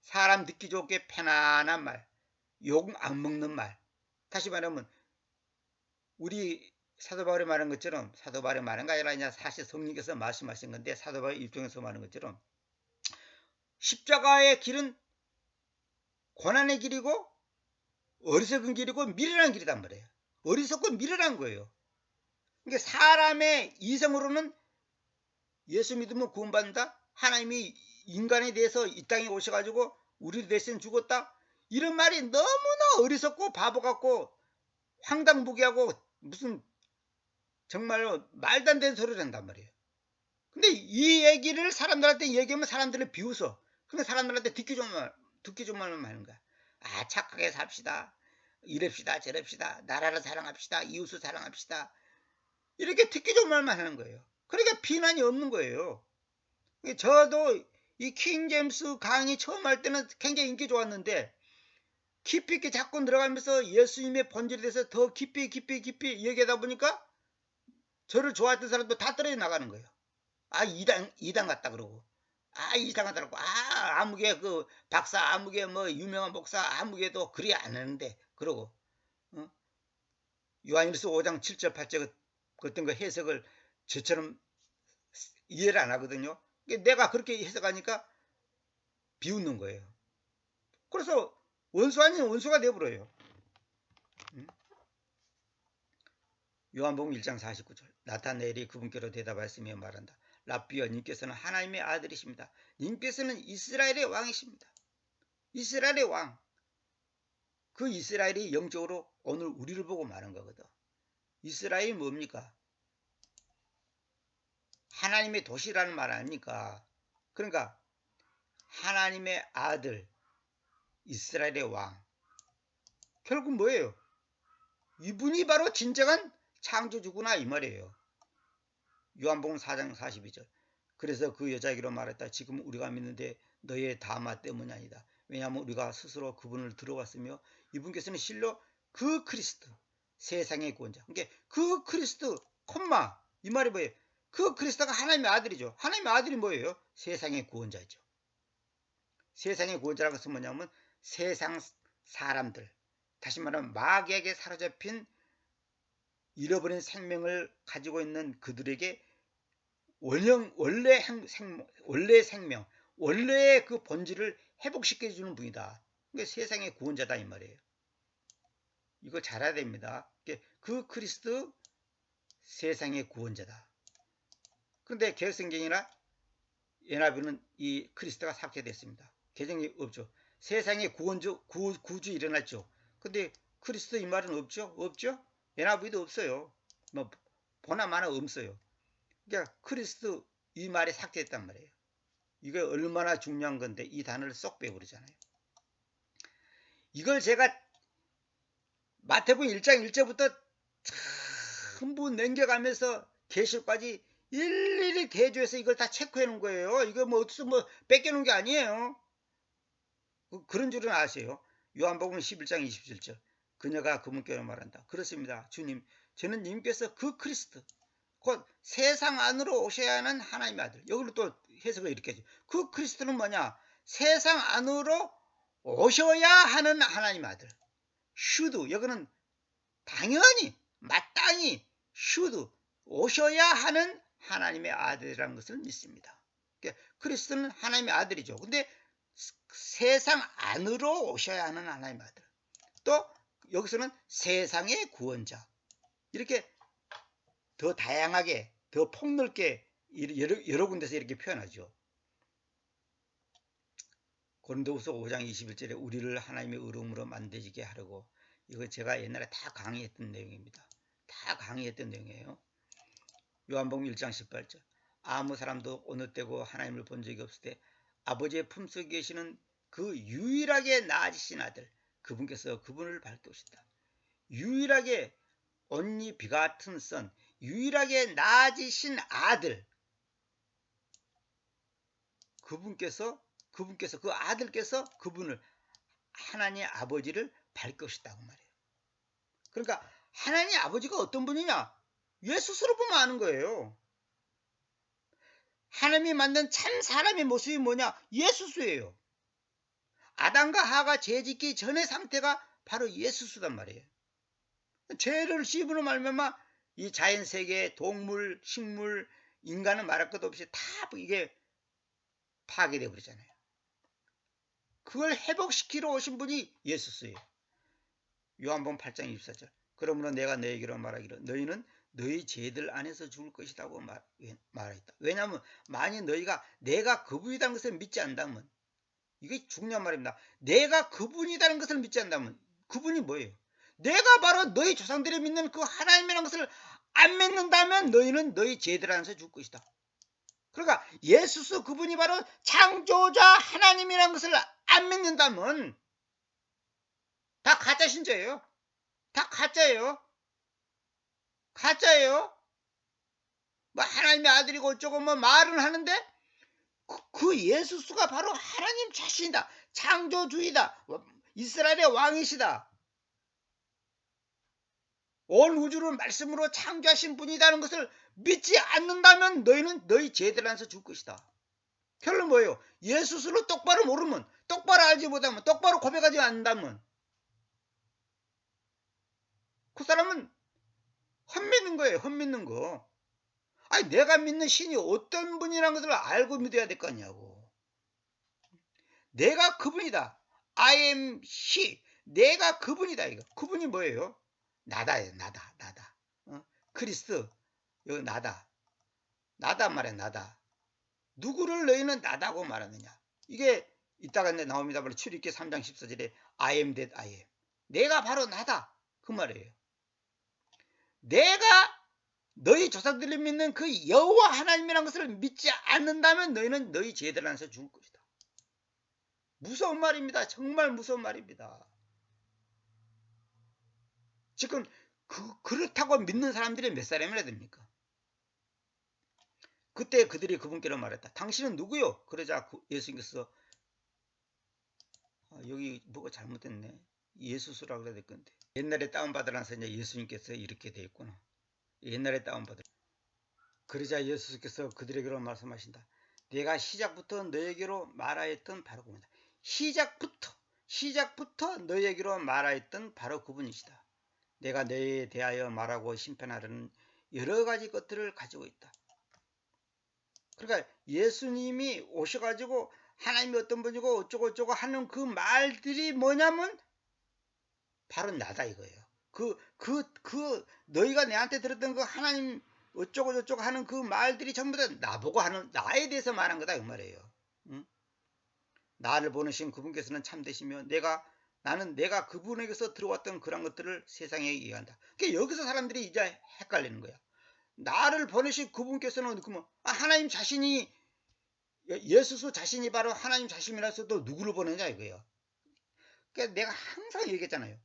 사람 듣기 좋게 편안한 말, 욕 안 먹는 말. 다시 말하면 우리 사도 바울이 말한 것처럼 사도 바울이 말한 거 아니라 사실 성령께서 말씀하신 건데 사도 바울의 입장에서 말한 것처럼 십자가의 길은 고난의 길이고 어리석은 길이고 미련한 길이란 말이에요. 어리석고 미련한 거예요. 그러니까 사람의 이성으로는 예수 믿으면 구원받는다. 하나님이 인간에 대해서 이 땅에 오셔가지고 우리 대신 죽었다. 이런 말이 너무나 어리석고 바보 같고 황당무계하고 무슨 정말로 말도 안 되는 소리를 한단 말이에요. 근데 이 얘기를 사람들한테 얘기하면 사람들을 비웃어. 근데 사람들한테 듣기 좋은 말만 하는 거야. 아, 착하게 삽시다. 이럽시다 저럽시다. 나라를 사랑합시다. 이웃을 사랑합시다. 이렇게 듣기 좋은 말만 하는 거예요. 그러니까 비난이 없는 거예요. 저도 이 킹제임스 강의 처음 할 때는 굉장히 인기 좋았는데 깊이 있게 자꾸 들어가면서 예수님의 본질에 대해서 더 깊이 얘기하다 보니까 저를 좋아했던 사람도 다 떨어져 나가는 거예요. 아, 이단 같다 그러고. 아, 이단 같다고. 아, 아무개 그 박사, 아무개 뭐 유명한 목사, 아무개도 그리 안 하는데 그러고. 요한일서 5장 7절 8절 어떤 거 해석을 저처럼 이해를 안 하거든요. 내가 그렇게 해석하니까 비웃는 거예요. 그래서 원수 아닌 원수가 되어버려요. 요한복음 1장 49절 나타나엘이 그분께로 대답하였으며 말한다. 랍비여 님께서는 하나님의 아들이십니다. 님께서는 이스라엘의 왕이십니다. 이스라엘의 왕. 그 이스라엘이 영적으로 오늘 우리를 보고 말한 거거든. 이스라엘이 뭡니까? 하나님의 도시라는 말 아닙니까? 그러니까 하나님의 아들 이스라엘의 왕. 결국 뭐예요? 이분이 바로 진정한 창조주구나 이 말이에요. 요한복음 4장 42절 그래서 그 여자에게로 말했다. 지금 우리가 믿는데 너의 다마 때문이 아니다. 왜냐하면 우리가 스스로 그분을 들어왔으며 이분께서는 실로 그 그리스도 세상의 구원자. 그러니까 그 그리스도 콤마 이 말이 뭐예요? 그 그리스도가 하나님의 아들이죠. 하나님의 아들이 뭐예요? 세상의 구원자죠. 세상의 구원자라는 것은 뭐냐면 세상 사람들 다시 말하면 마귀에게 사로잡힌 잃어버린 생명을 가지고 있는 그들에게 원래 생명, 원래의 그 본질을 회복시켜주는 분이다. 그게 세상의 구원자다 이 말이에요. 이거 잘 알아야 됩니다. 그 그리스도 세상의 구원자다. 그런데 개혁성경이나 연합에는 이 그리스도가 삭제됐습니다. 개정이 없죠. 세상의 구주 일어났죠. 근데 그리스도 이 말은 없죠? 없죠? NIV도 없어요. 뭐 보나 마나 없어요. 그러니까 그리스도 이 말이 삭제했단 말이에요. 이게 얼마나 중요한 건데 이 단어를 쏙 빼버리잖아요. 이걸 제가 마태복음 1장 1절부터 전부 넘겨가면서 계시까지 일일이 대조해서 이걸 다 체크해 놓은 거예요. 이거 뭐 어디서 뭐 뺏겨놓은 게 아니에요. 그런 줄은 아세요. 요한복음 11장 27절. 그녀가 그분께 말한다. 그렇습니다. 주님, 저는 님께서 그 그리스도, 곧 세상 안으로 오셔야 하는 하나님의 아들. 여기로 또 해석을 이렇게 하죠. 그 그리스도는 뭐냐? 세상 안으로 오셔야 하는 하나님의 아들. 슈드, 여기는 당연히, 마땅히, 슈드, 오셔야 하는 하나님의 아들이라는 것을 믿습니다. 그러니까 그리스도는 하나님의 아들이죠. 근데 세상 안으로 오셔야 하는 하나님의 아들. 또 여기서는 세상의 구원자. 이렇게 더 다양하게, 더 폭넓게 여러 군데서 이렇게 표현하죠. 고린도후서 5장 21절에 우리를 하나님의 의로움으로 만드시게 하려고. 이거 제가 옛날에 다 강의했던 내용입니다. 다 강의했던 내용이에요. 요한복음 1장 18절. 아무 사람도 어느 때고 하나님을 본 적이 없을 때 아버지의 품속에 계시는 그 유일하게 나아지신 아들, 그분께서 그분을 밝히셨다. 유일하게 only begotten son, 유일하게 나아지신 아들, 그분께서 그 아들께서 그분을, 하나님 아버지를 밝히셨다고 말이에요. 그러니까 하나님 아버지가 어떤 분이냐? 예수스로 보면 아는 거예요. 하나님이 만든 참 사람의 모습이 뭐냐? 예수스예요. 아담과 하가 죄 짓기 전의 상태가 바로 예수스단 말이에요. 죄를 씹으로 말미암아 이 자연 세계, 동물, 식물, 인간은 말할 것도 없이 다 이게 파괴되어 버리잖아요. 그걸 회복시키러 오신 분이 예수스예요. 요한복음 8장 24절. 그러므로 내가 너에게로 말하기를 너희는 너희 죄들 안에서 죽을 것이라고 말했다. 왜냐하면 만일 너희가 내가 그분이라는 것을 믿지 않다면, 이게 중요한 말입니다. 내가 그분이라는 것을 믿지 않다면, 그분이 뭐예요? 내가 바로 너희 조상들이 믿는 그 하나님이라는 것을 안 믿는다면 너희는 너희 죄들 안에서 죽을 것이다. 그러니까 예수스 그분이 바로 창조자 하나님이라는 것을 안 믿는다면 다 가짜 신자예요. 다 가짜예요. 가짜예요. 뭐 하나님의 아들이고 어쩌고 뭐 말은 하는데 그 예수스가 바로 하나님 자신이다. 창조주이다. 이스라엘의 왕이시다. 온 우주를 말씀으로 창조하신 분이라는 것을 믿지 않는다면 너희는 너희 죄들 안에서 죽을 것이다. 결론 뭐예요? 예수스를 똑바로 모르면, 똑바로 알지 못하면, 똑바로 고백하지 않는다면 그 사람은 헛믿는 거예요. 헛믿는 거. 아니 내가 믿는 신이 어떤 분이라는 것을 알고 믿어야 될 거 아니냐고. 내가 그분이다. I am he. 내가 그분이다. 이거. 그분이 뭐예요? 나다예요. 나다. 크리스트. 여기 나다. 나다 말이야. 나다. 누구를 너희는 나다고 말하느냐. 이게 이따가 나옵니다. 바로 출애굽기 3장 14절에 I am that I am. 내가 바로 나다. 그 말이에요. 내가 너희 조상들이 믿는 그 여호와 하나님이라는 것을 믿지 않는다면 너희는 너희 죄들 안에서 죽을 것이다. 무서운 말입니다. 정말 무서운 말입니다. 지금 그렇다고 믿는 사람들이 몇 사람이나 됩니까? 그때 그들이 그분께로 말했다. 당신은 누구요? 그러자 예수님께서 여기 뭐가 잘못됐네. 예수스라고 그래야 될 건데. 옛날에 다운받으라서 이제 예수님께서 이렇게 돼 있구나. 옛날에 다운받으라. 그러자 예수께서 그들에게로 말씀하신다. 내가 시작부터 너에게로 말하였던 바로 그분이다. 시작부터 너에게로 말하였던 바로 그분이시다. 내가 너에 대하여 말하고 심판하려는 여러 가지 것들을 가지고 있다. 그러니까 예수님이 오셔가지고 하나님이 어떤 분이고 어쩌고 하는 그 말들이 뭐냐면 바로 나다 이거예요. 너희가 내한테 들었던 그 하나님 어쩌고 하는 그 말들이 전부 다 나보고 하는, 나에 대해서 말한 거다 이 말이에요. 응? 나를 보내신 그분께서는 참되시며 내가 나는 내가 그분에게서 들어왔던 그런 것들을 세상에 이해한다. 그러니까 여기서 사람들이 이제 헷갈리는 거야. 나를 보내신 그분께서는 그러면 하나님 자신이 예수스 자신이 바로 하나님 자신이라서도 누구를 보내냐 이거예요. 그러니까 내가 항상 얘기했잖아요.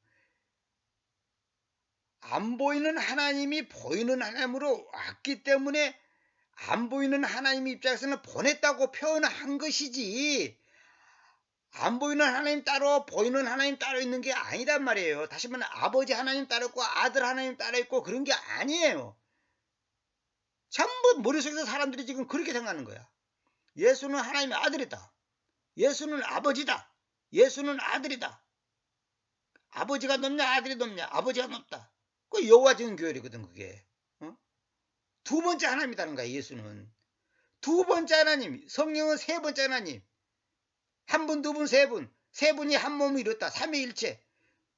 안 보이는 하나님이 보이는 하나님으로 왔기 때문에 안 보이는 하나님 입장에서는 보냈다고 표현한 것이지, 안 보이는 하나님 따로 보이는 하나님 따로 있는 게 아니란 말이에요. 다시 말하면 아버지 하나님 따로 있고 아들 하나님 따로 있고 그런 게 아니에요. 전부 머릿속에서 사람들이 지금 그렇게 생각하는 거야. 예수는 하나님의 아들이다. 예수는 아버지다. 예수는 아들이다. 아버지가 높냐 아들이 높냐? 아버지가 높다. 그 여호와 지은 교회거든 그게. 두 번째 하나님이라는 거야. 예수는 두 번째 하나님, 성령은 세 번째 하나님. 한 분, 두 분, 세 분, 세 분이 한 몸을 이뤘다. 삼위일체.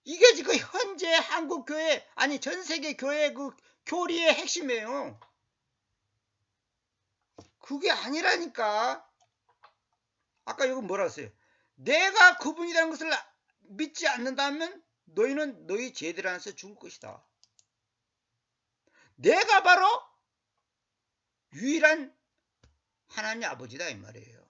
이게 지금 현재 한국 교회, 아니 전 세계 교회 그 교리의 핵심이에요. 그게 아니라니까. 아까 이거 뭐라 했어요? 내가 그분이라는 것을 믿지 않는다면 너희는 너희 죄들 안에서 죽을 것이다. 내가 바로 유일한 하나님 아버지다 이 말이에요.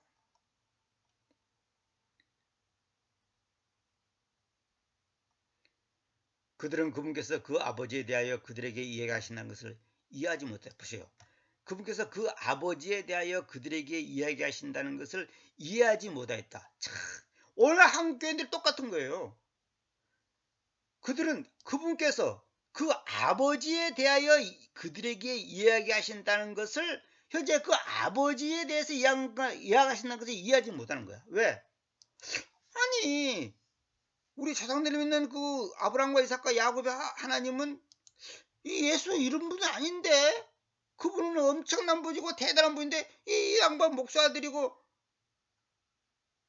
그들은 그분께서 그 아버지에 대하여 그들에게 이야기하신다는 것을 이해하지 못해. 보세요. 그분께서 그 아버지에 대하여 그들에게 이야기하신다는 것을 이해하지 못하였다. 참, 오늘 한국 교인들 똑같은 거예요. 그들은 그분께서 그 아버지에 대하여 그들에게 이야기하신다는 것을, 현재 그 아버지에 대해서 이야기하신다는 것을 이해하지 못하는 거야. 왜? 아니 우리 조상들이 믿는 그 아브라함과 이삭과 야곱의 하나님은 이 예수 이런 분이 아닌데, 그분은 엄청난 분이고 대단한 분인데 이 양반 목사들이고,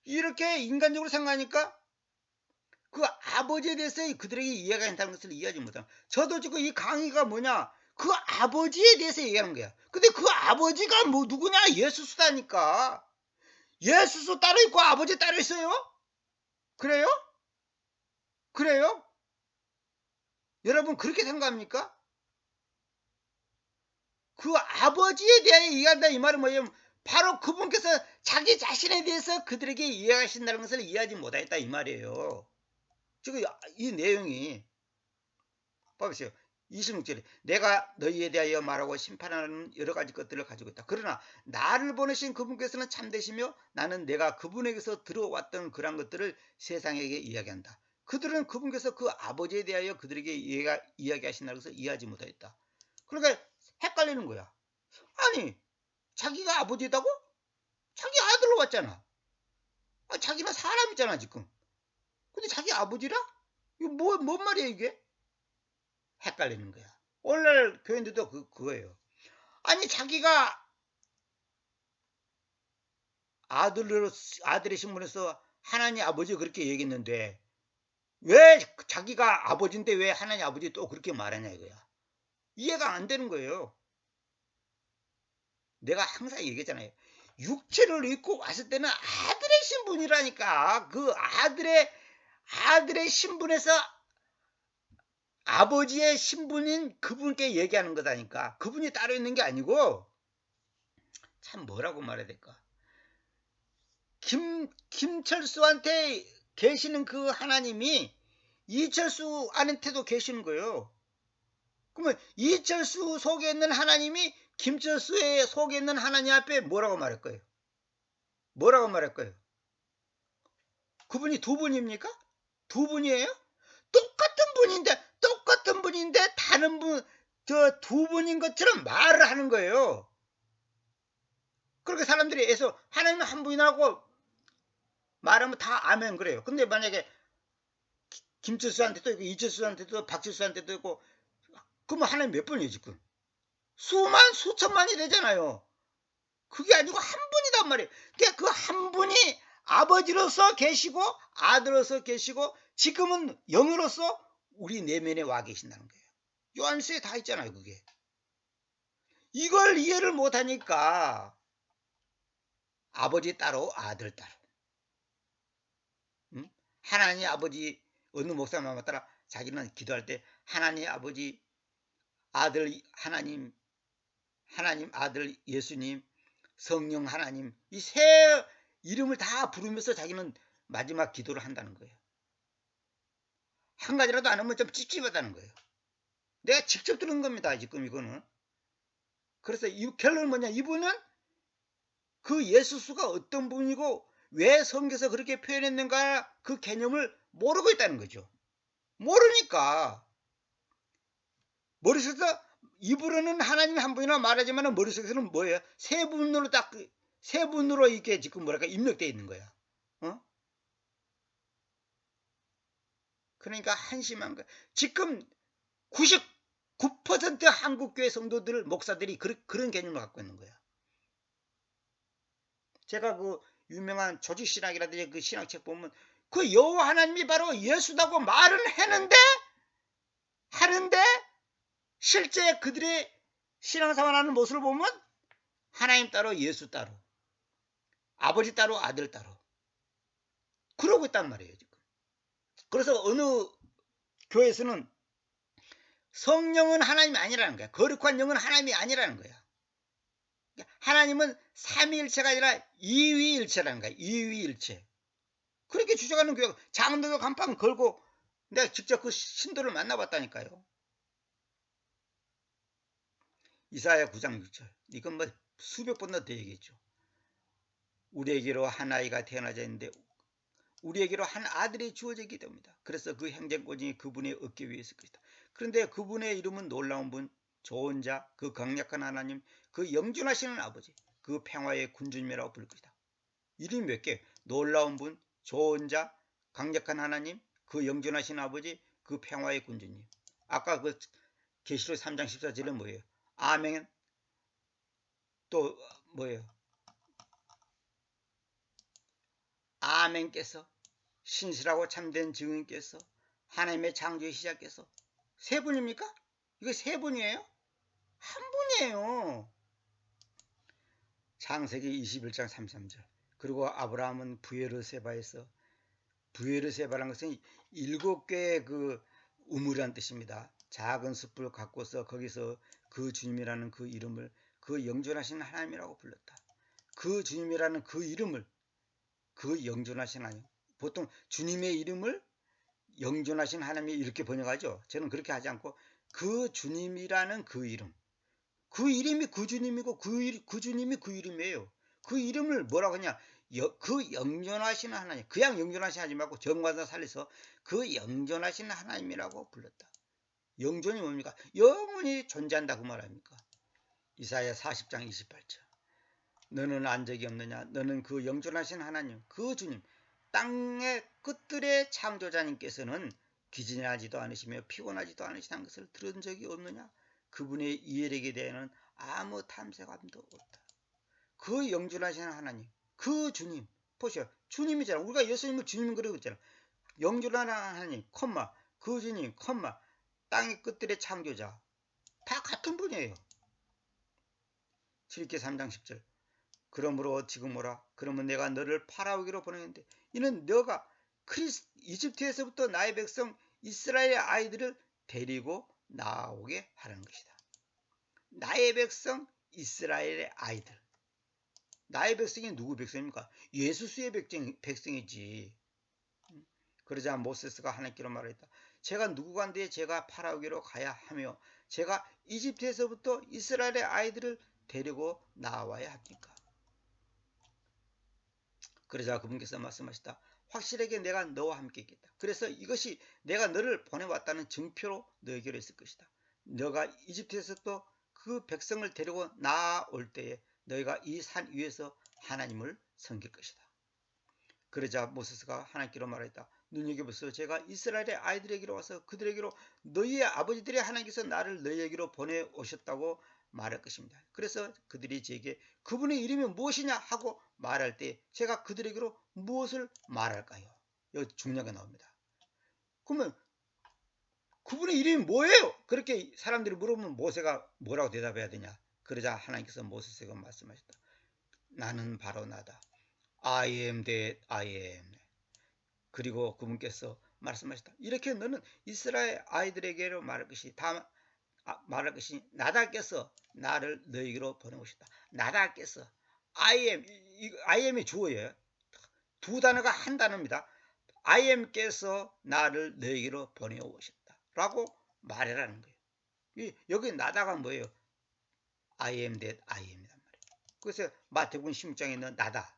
이렇게 인간적으로 생각하니까 그 아버지에 대해서 그들에게 이해가 된다는 것을 이해하지 못하는. 저도 지금 이 강의가 뭐냐, 그 아버지에 대해서 얘기하는 거야. 근데 그 아버지가 뭐 누구냐? 예수수다니까. 예수수 따로 있고 아버지 따로 있어요? 그래요? 그래요? 여러분 그렇게 생각합니까? 그 아버지에 대해 이해한다 이 말은 뭐냐면 바로 그분께서 자기 자신에 대해서 그들에게 이해하신다는 것을 이해하지 못하였다 이 말이에요. 지금 이 내용이 봐보세요. 26절에 내가 너희에 대하여 말하고 심판하는 여러 가지 것들을 가지고 있다. 그러나 나를 보내신 그분께서는 참되시며 나는 내가 그분에게서 들어왔던 그런 것들을 세상에게 이야기한다. 그들은 그분께서 그 아버지에 대하여 그들에게 이야기하신다는 것을 이해하지 못하였다. 그러니까 헷갈리는 거야. 아니 자기가 아버지다고? 자기 아들로 왔잖아. 자기는 사람이잖아 지금. 근데 자기 아버지라? 이거 뭔 말이야 이게? 헷갈리는 거야. 오늘날 교인들도 그거예요. 아니 자기가 아들의 신분에서 하나님 아버지 그렇게 얘기했는데 왜 자기가 아버지인데 왜 하나님 아버지 또 그렇게 말하냐 이거야. 이해가 안 되는 거예요. 내가 항상 얘기했잖아요. 육체를 입고 왔을 때는 아들의 신분이라니까. 그 아들의 신분에서 아버지의 신분인 그분께 얘기하는 거다니까. 그분이 따로 있는 게 아니고, 참 뭐라고 말해야 될까. 김철수한테 계시는 그 하나님이 이철수한테도 계시는 거예요. 그러면 이철수 속에 있는 하나님이 김철수의 속에 있는 하나님 앞에 뭐라고 말할 거예요? 뭐라고 말할 거예요? 그분이 두 분입니까? 두 분이에요? 똑같은 분인데 다른 분, 저 두 분인 것처럼 말을 하는 거예요. 그렇게 사람들이 해서 하나님은 한 분이라고 말하면 다 아멘 그래요. 근데 만약에 김철수한테도 있고 이철수한테도 있고 박철수한테도 있고, 그러면 하나님 몇 분이에요 지금? 수천만이 되잖아요. 그게 아니고 한 분이단 말이에요. 그러니까 그 한 분이 아버지로서 계시고 아들로서 계시고 지금은 영으로서 우리 내면에 와 계신다는 거예요. 요한수에 다 있잖아요 그게. 이걸 이해를 못하니까 아버지 따로 아들 따로, 하나님 아버지 어느 목사만 따라 자기는 기도할 때 하나님 아버지, 아들 하나님, 하나님 아들 예수님, 성령 하나님, 이 세 이름을 다 부르면서 자기는 마지막 기도를 한다는 거예요. 한 가지라도 안 하면 좀 찝찝하다는 거예요. 내가 직접 들은 겁니다. 지금 이거는. 그래서 이 결론은 뭐냐, 이분은 그 예수수가 어떤 분이고 왜 성경에서 그렇게 표현했는가 그 개념을 모르고 있다는 거죠. 모르니까 머릿속에서 입으로는 하나님 한 분이나 말하지만 머릿속에서는 뭐예요? 세 분으로 딱 세 분으로 이게 지금 뭐랄까 입력되어 있는 거야. 어? 그러니까 한심한 거야. 지금 99% 한국교회 성도들 목사들이 그런 개념을 갖고 있는 거야. 제가 그 유명한 조직신학이라든지 그 신학책 보면 그 여호와 하나님이 바로 예수다고 말은 하는데 실제 그들의 신앙생활하는 모습을 보면 하나님 따로 예수 따로 아버지 따로 아들 따로 그러고 있단 말이에요 지금. 그래서 어느 교회에서는 성령은 하나님이 아니라는 거야. 거룩한 영은 하나님이 아니라는 거야. 하나님은 삼위일체가 아니라 이위일체라는 거야. 이위일체. 그렇게 주장하는 교회가 장로교 간판 걸고 내가 직접 그 신도를 만나봤다니까요. 이사야 9장 6절. 이건 뭐 수백 번도 더 얘기했죠. 우리에게로 한 아이가 태어나자 했는데 우리에게로 한 아들이 주어지게 됩니다. 그래서 그 행정권이 그분의 얻기 위해서 그렇다. 그런데 그분의 이름은 놀라운 분, 좋은 자, 그 강력한 하나님, 그 영존하시는 아버지, 그 평화의 군주님이라고 부를 것이다. 이름이 몇 개? 놀라운 분, 좋은 자, 강력한 하나님, 그 영존하시는 아버지, 그 평화의 군주님. 아까 그 계시록 3장 14절은 뭐예요? 아멘. 또 뭐예요? 아멘께서 신실하고 참된 증인께서 하나님의 창조의 시작께서 세 분입니까? 이거 세 분이에요? 한 분이에요. 창세기 21장 33절. 그리고 아브라함은 부에르세바에서 부에르세바라는 것은 7개의 그 우물이라는 뜻입니다. 작은 숲을 갖고서 거기서 그 주님이라는 그 이름을 그 영존하신 하나님이라고 불렀다. 그 주님이라는 그 이름을 그 영존하신 하나님. 보통 주님의 이름을 영존하신 하나님이 이렇게 번역하죠. 저는 그렇게 하지 않고 그 주님이라는 그 이름. 그 이름이 그 주님이고 그 주님이 그 이름이에요. 그 이름을 뭐라고 하냐. 그 영존하신 하나님. 그냥 영존하신 하지 말고 정관사 살려서 그 영존하신 하나님이라고 불렀다. 영존이 뭡니까? 영원히 존재한다 그 말 아닙니까? 이사야 40장 28절. 너는 안 적이 없느냐? 너는 그 영존하신 하나님, 그 주님, 땅의 끝들의 창조자님께서는 기진하지도 않으시며 피곤하지도 않으시다는 것을 들은 적이 없느냐? 그분의 이해력에 대해서는 아무 탐색함도 없다. 그 영존하신 하나님, 그 주님, 보시오. 주님이잖아. 우리가 예수님을 주님 그러고 있잖아. 영존하는 하나님, 콤마, 그 주님, 콤마, 땅의 끝들의 창조자. 다 같은 분이에요. 7기 3장 10절. 그러므로 지금 오라. 그러면 내가 너를 파라오기로 보내는데 이는 너가 이집트에서부터 나의 백성 이스라엘의 아이들을 데리고 나오게 하는 것이다. 나의 백성 이스라엘의 아이들. 나의 백성이 누구 백성입니까? 예수수의 백성이지. 그러자 모세스가 하나님께로 말했다. 제가 누구간데 제가 파라오기로 가야 하며 제가 이집트에서부터 이스라엘의 아이들을 데리고 나와야 합니까? 그러자 그분께서 말씀하시다. 확실하게 내가 너와 함께 있겠다. 그래서 이것이 내가 너를 보내왔다는 증표로 너에게로 있을 것이다. 너가 이집트에서 또 그 백성을 데리고 나올 때에 너희가 이 산 위에서 하나님을 섬길 것이다. 그러자 모세스가 하나님께로 말했다. 눈여겨보세요. 제가 이스라엘의 아이들에게로 와서 그들에게로 너희의 아버지들의 하나님께서 나를 너희에게로 보내오셨다고 말할 것입니다. 그래서 그들이 제게 그분의 이름이 무엇이냐 하고 말할 때 제가 그들에게로 무엇을 말할까요? 여기 중요한 게 나옵니다. 그러면 그분의 이름이 뭐예요? 그렇게 사람들이 물어보면 모세가 뭐라고 대답해야 되냐? 그러자 하나님께서 모세에게 말씀하셨다. 나는 바로 나다. I am that I am. 그리고 그분께서 말씀하셨다. 이렇게 너는 이스라엘 아이들에게로 말할 것이 나다께서 나를 너희에게로 보내오셨다. 나다께서 I am, I am이 주어예요. 두 단어가 한 단어입니다. I am께서 나를 너희에게로 보내오셨다 라고 말해라는 거예요. 여기 나다가 뭐예요? I am that I am이란 말이에요. 그래서 마태복음 16장에 있는 나다,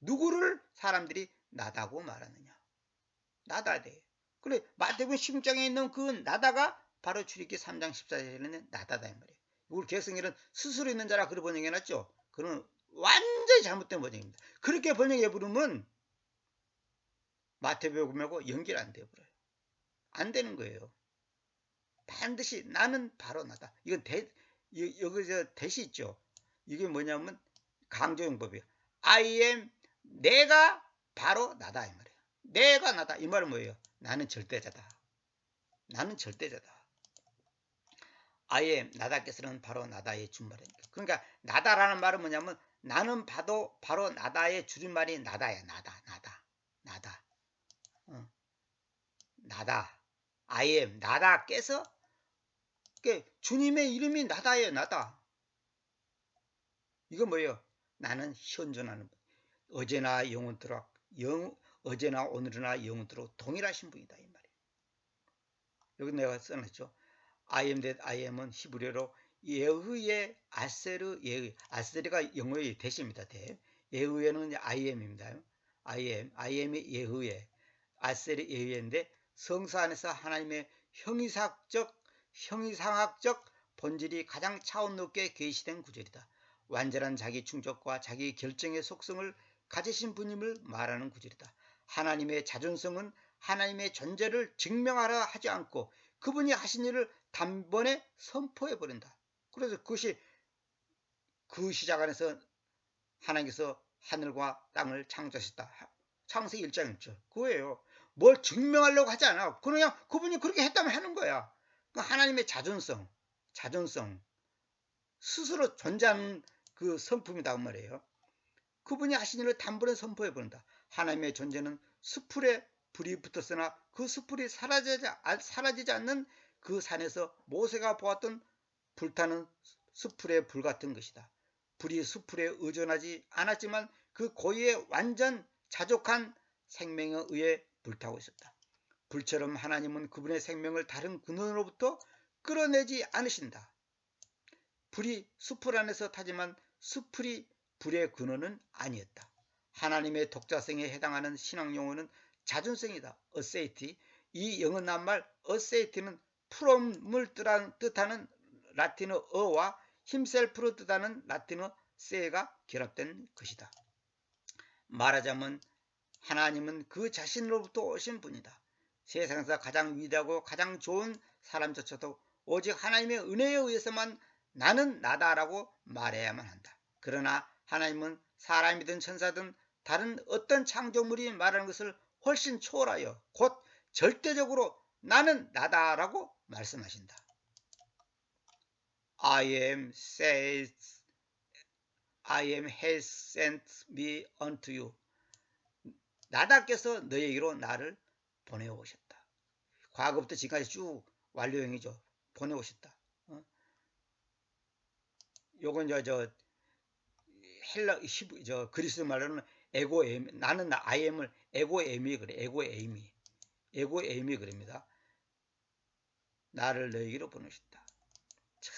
누구를 사람들이 나다고 말하느냐? 나다대. 그래 마태복음 16장에 있는 그 나다가 바로 출애굽기 3장 14절에는 나다다 이 말이에요. 우리 개성일은 스스로 있는 자라 그렇게 번역해놨죠. 그건 완전히 잘못된 번역입니다. 그렇게 번역해 부르면 마태복음하고 연결 안 돼 버려요. 안 되는 거예요. 반드시 나는 바로 나다. 이건 여기 대시 있죠. 이게 뭐냐면 강조용법이에요. I am, 내가 바로 나다 이 말이에요. 내가 나다 이 말은 뭐예요? 나는 절대자다. 나는 절대자다. I am, 나다께서는 바로 나다의 준말이니까. 그러니까 나다라는 말은 뭐냐면 나는 바로 나다의 줄임말이 나다야. 나다. 나다. I am, 나다께서 주님의 이름이 나다예요. 나다. 이거 뭐예요? 나는 현존하는 분. 어제나 오늘이나 영원토록 동일하신 분이다 이 말이에요. 여기 내가 써놨죠. I am that I am은 히브리어로 예의의 아세르 예의. 아세르가 영어의 대시입니다. 예의에는 I am입니다. I am이 예의의 아세르 예의인데 성서 안에서 하나님의 형이상학적 본질이 가장 차원 높게 계시된 구절이다. 완전한 자기 충족과 자기 결정의 속성을 가지신 분임을 말하는 구절이다. 하나님의 자존성은 하나님의 존재를 증명하려 하지 않고 그분이 하신 일을 단번에 선포해버린다. 그래서 그것이 그 시작 안에서 하나님께서 하늘과 땅을 창조하셨다. 창세기 1장 1절. 그거예요. 뭘 증명하려고 하지 않아. 그냥 그분이 그렇게 했다면 하는 거야. 하나님의 자존성, 스스로 존재하는 그 성품이다 그 말이에요. 그분이 하신 일을 단번에 선포해버린다. 하나님의 존재는 숯불에 불이 붙었으나 그 숯불이 사라지지 않는 그 산에서 모세가 보았던 불타는 숯불의 불 같은 것이다. 불이 숯불에 의존하지 않았지만 그 고유의 완전 자족한 생명에 의해 불타고 있었다. 불처럼 하나님은 그분의 생명을 다른 근원으로부터 끌어내지 않으신다. 불이 숯불 안에서 타지만 숯불이 불의 근원은 아니었다. 하나님의 독자성에 해당하는 신앙용어는 자존성이다. 어세이티. 이 영어 낱말 어세이티는 프롬을 뜻하는 라틴어 어와 힘셀프로 뜻하는 라틴어 세가 결합된 것이다. 말하자면 하나님은 그 자신으로부터 오신 분이다. 세상에서 가장 위대하고 가장 좋은 사람조차도 오직 하나님의 은혜에 의해서만 나는 나다라고 말해야만 한다. 그러나 하나님은 사람이든 천사든 다른 어떤 창조물이 말하는 것을 훨씬 초월하여 곧 절대적으로 나는 나다라고 말씀하신다. I am has sent me unto you. 나다께서 너희에게로 나를 보내오셨다. 과거부터 지금까지 쭉 완료형이죠. 보내오셨다. 요건 그리스 말로는 에고 에임, 나는 I am을 에고 에임이 그래. 에고 에임이 그럽니다. 나를 너희에게로 보내셨다. 참,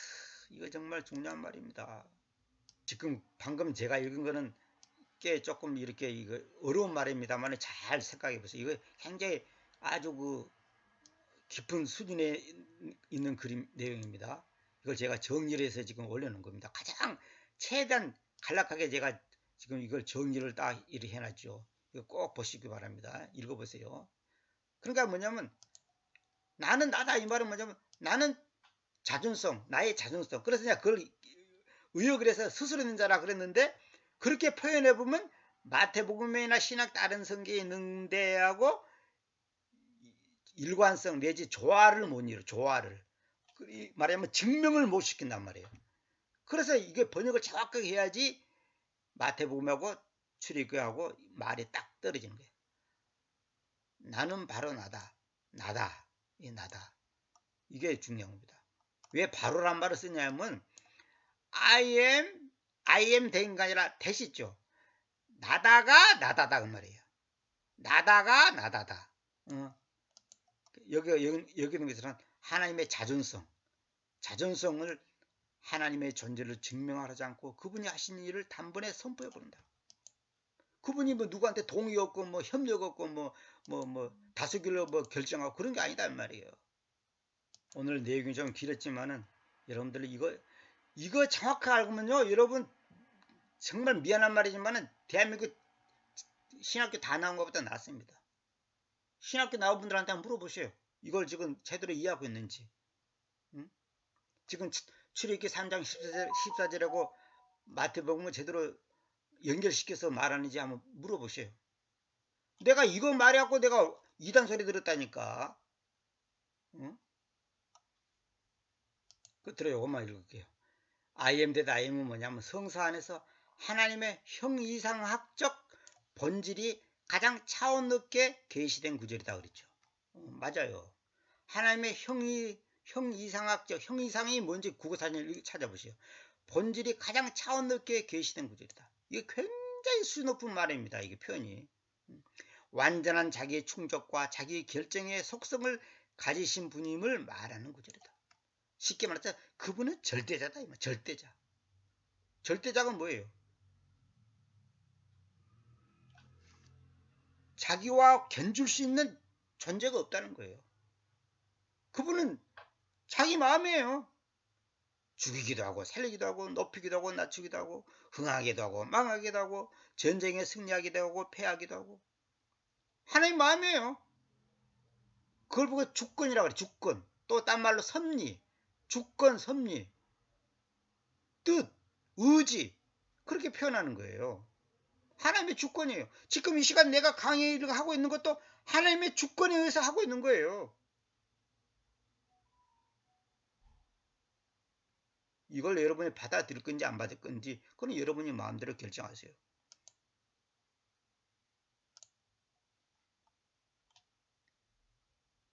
이거 정말 중요한 말입니다. 지금 방금 제가 읽은 거는 꽤 조금 이렇게 이거 어려운 말입니다만 잘 생각해 보세요. 이거 굉장히 아주 깊은 수준에 있는 그림 내용입니다. 이걸 제가 정리를 해서 지금 올려놓은 겁니다. 가장 최대한 간략하게 제가 지금 이걸 정리를 딱 이렇게 해놨죠. 이거 꼭 보시기 바랍니다. 읽어보세요. 그러니까 뭐냐면 나는 나다 이 말은 뭐냐면 나는 나의 자존성. 그래서 내가 그걸 의역을 해서 스스로 있는 자라 그랬는데 그렇게 표현해보면 마태복음이나 신학 다른 성경에 있는 데하고 일관성 내지 조화를 못 이뤄. 말하자면 증명을 못 시킨단 말이에요. 그래서 이게 번역을 정확하게 해야지 마태복음하고 출애굽하고 말이 딱 떨어지는 거예요. 나는 바로 나다. 나다. 이 나다. 이게 중요한 겁니다. 왜 바로란 말을 쓰냐면 I am 된게 아니라 대시 있죠. 나다가 나다다 그 말이에요. 나다가 나다다. 여기 있는 것은 하나님의 자존성을 하나님의 존재를 증명하지 않고 그분이 하신 일을 단번에 선포해 버린다. 그분이 뭐 누구한테 동의 없고 뭐 협력 없고 뭐 다수결로 뭐 결정하고 그런 게 아니다 말이에요. 오늘 내용이 좀 길었지만은 여러분들 이거 정확하게 알고면요, 여러분 정말 미안한 말이지만은 대한민국 신학교 다 나온 것보다 낫습니다. 신학교 나온 분들한테 한번 물어보세요. 이걸 지금 제대로 이해하고 있는지. 응? 지금 출애굽기 3장 14절하고 마태복음을 제대로 연결시켜서 말하는지 한번 물어보세요. 내가 이거 말해갖고 내가 이단 소리 들었다니까. 응? 끝으로 요것만 읽을게요. I am that I am은 뭐냐면 성서 안에서 하나님의 형이상학적 본질이 가장 차원 높게 계시된 구절이다 그랬죠. 맞아요. 하나님의 형이상이 뭔지 국어사전을 찾아보세요. 본질이 가장 차원 높게 계시된 구절이다. 이게 굉장히 수 높은 말입니다. 이게 표현이. 완전한 자기의 충족과 자기 결정의 속성을 가지신 분임을 말하는 구절이다. 쉽게 말해서 그분은 절대자다. 절대자. 절대자가 뭐예요? 자기와 견줄 수 있는 존재가 없다는 거예요. 그분은 자기 마음이에요. 죽이기도 하고 살리기도 하고 높이기도 하고 낮추기도 하고 흥하기도 하고 망하기도 하고 전쟁에 승리하기도 하고 패하기도 하고 하나님 마음이에요. 그걸 보고 주권이라고 그래. 주권. 또 딴 말로 섭리. 주권, 섭리. 뜻, 의지. 그렇게 표현하는 거예요. 하나님의 주권이에요. 지금 이 시간 내가 강의를 하고 있는 것도 하나님의 주권에 의해서 하고 있는 거예요. 이걸 여러분이 받아들일 건지 안 받을 건지 그건 여러분이 마음대로 결정하세요.